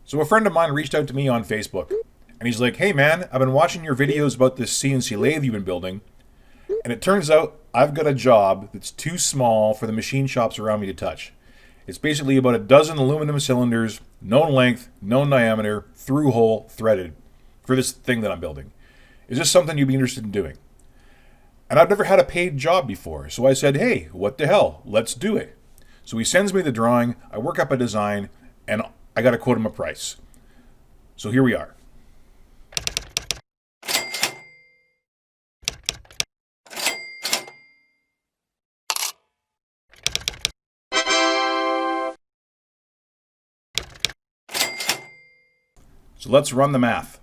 So a friend of mine reached out to me on Facebook, and he's like, "Hey man, I've been watching your videos about this CNC lathe you've been building, and it turns out I've got a job that's too small for the machine shops around me to touch. It's basically about a dozen aluminum cylinders, known length, known diameter, through hole, threaded, for this thing that I'm building. Is this something you'd be interested in doing?" And I've never had a paid job before, so I said, "Hey, what the hell? Let's do it." So he sends me the drawing, I work up a design, and I got to quote him a price. So here we are. So let's run the math.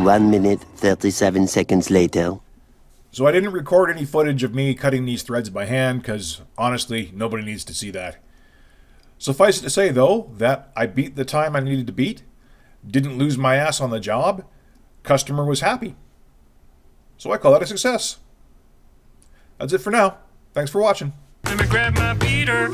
1 minute, 37 seconds later. So I didn't record any footage of me cutting these threads by hand because, honestly, nobody needs to see that. Suffice it to say, though, that I beat the time I needed to beat, didn't lose my ass on the job, customer was happy. So I call that a success. That's it for now. Thanks for watching. Let me grab my beater.